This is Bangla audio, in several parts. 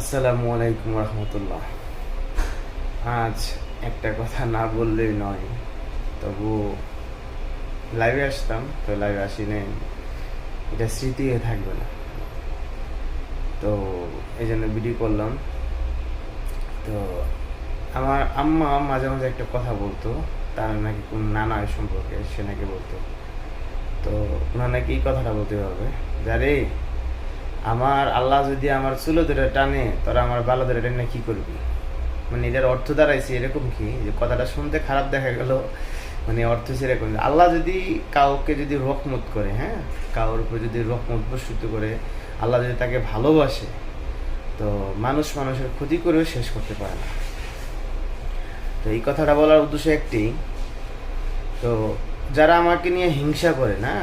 আসসালামু আলাইকুম রহমতুল্লাহ। আজ একটা কথা না বললেই নয়, তবু লাইভে আসতাম, তো লাইভে আসি নাই, এটা স্মৃতি হয়ে থাকবে না, তো এই জন্য ভিডিও করলাম। তো আমার আম্মা মাঝে মাঝে একটা কথা বলতো, তার নাকি কোন নানা সম্পর্কে সে নাকি বলতো, তো ওনার নাকি এই কথাটা বলতে হবে, যারে আমার আল্লাহ যদি আমার চুলো ধরে টানে, তোরা আমার বালো ধরে টানে কি করবি। মানে এটার অর্থ দাঁড়াইছে এরকম কি, যে কথাটা শুনতে খারাপ দেখা গেল, মানে অর্থ সেরকম আল্লাহ যদি কাউকে যদি রহমত করে, হ্যাঁ, কারোর উপর যদি রহমত বর্ষিত করে, আল্লাহ যদি তাকে ভালোবাসে, তো মানুষ মানুষের ক্ষতি করেও শেষ করতে পারে না। তো এই কথাটা বলার উদ্দেশ্য একটি, তো যারা আমাকে নিয়ে হিংসা করে না,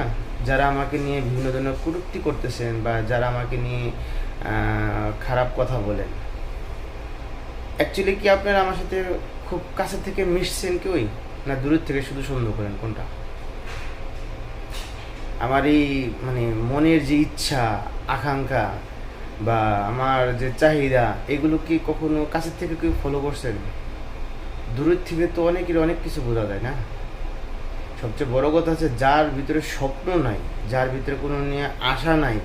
যারা আমাকে নিয়ে বিভিন্ন ধরনের কটূক্তি করতেছেন, বা যারা আমাকে নিয়ে খারাপ কথা বলেন, অ্যাকচুয়ালি কি আপনারা আমার সাথে খুব কাছে থেকে মিশছেন কেউই, না দূরের থেকে শুধু সন্দেহ করেন, কোনটা? আমার এই মানে মনের যে ইচ্ছা, আকাঙ্ক্ষা, বা আমার যে চাহিদা, এগুলো কি কখনো কাছের থেকে কেউ ফলো করছেন? দূরের থেকে তো অনেকের অনেক কিছু বোঝা যায় না। সবচেয়ে বড় কথা হচ্ছে, যার ভিতরে স্বপ্ন নাই, যার ভিতরে কোনো নিয়ে আশা নাই,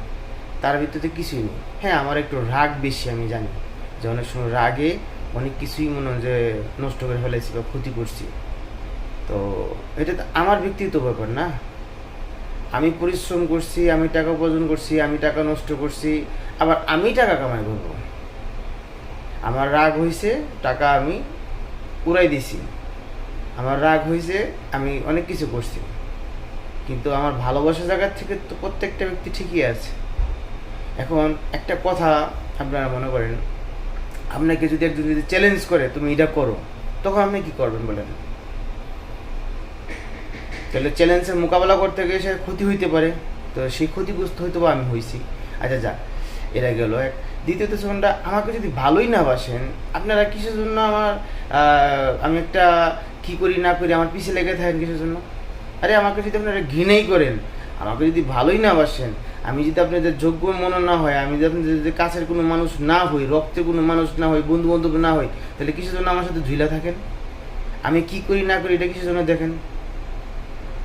তার ভিতরে কিছুই নেই। হ্যাঁ, আমার একটু রাগ বেশি, আমি জানি যে অনেক সময় রাগে অনেক কিছুই মনে হয় যে নষ্ট করে ফেলেছি বা ক্ষতি করছি। তো এটা তো আমার ব্যক্তিগত ব্যাপার না। আমি পরিশ্রম করছি, আমি টাকা উপার্জন করছি, আমি টাকা নষ্ট করছি, আবার আমি টাকা কামাই করবো। আমার রাগ হয়েছে, টাকা আমি উড়াই দিছি, আমার রাগ হয়েছে, আমি অনেক কিছু করছি, কিন্তু আমার ভালোবাসা জায়গার থেকে তো প্রত্যেকটা ব্যক্তি ঠিকই আছে। এখন একটা কথা, আপনারা মনে করেন, আপনাকে যদি একজন যদি চ্যালেঞ্জ করে তুমি এটা করো, তখন আপনি কি করবেন বলেন? তাহলে চ্যালেঞ্জের মোকাবেলা করতে গিয়ে সে ক্ষতি হইতে পারে, তো সেই ক্ষতিগ্রস্ত হয়তো বা আমি হয়েছি। আচ্ছা যাক, এরা গেল এক। দ্বিতীয়ত সেকেন্ডটা, আমাকে যদি ভালোই না বাসেন, আপনারা কিসের জন্য আমার আমি একটা কি করি না করি আমার পিছিয়ে লেগে থাকেন কিসের জন্য? আরে আমাকে যদি আপনারা ঘৃণাই করেন, আমাকে যদি ভালোই না বাসেন, আমি যদি আপনাদের যোগ্য মনে না হয়, আমি যদি আপনাদের যদি কাছের কোনো মানুষ না হই, রক্তের কোনো মানুষ না হই, বন্ধু বান্ধব না হই, তাহলে কিসের জন্য আমার সাথে ঝুলা থাকেন? আমি কি করি না করি এটা কিসের জন্য দেখেন?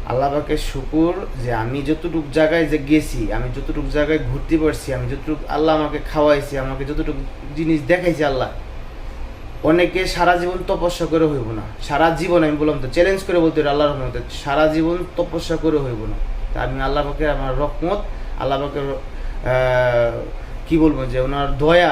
আল্লাহ পাকে শুকুর যে আমি যতটুক জায়গায় যে গেছি, আমি যতটুক জায়গায় ঘুরতে পারছি, আমি যতটুক আল্লাহ আমাকে খাওয়াইছি, আমাকে যতটুকু জিনিস দেখাইছে আল্লাহ। অনেকে সারা জীবন তপস্যা করে হইব না, সারা জীবন, আমি বললাম তো চ্যালেঞ্জ করে বলতে আল্লাহর রহমতে সারা জীবন তপস্যা করে হইব না। তা আমি আল্লাহ পাকে আমার রহমত, আল্লাহ পাকে কি বলবো, যে ওনার দয়া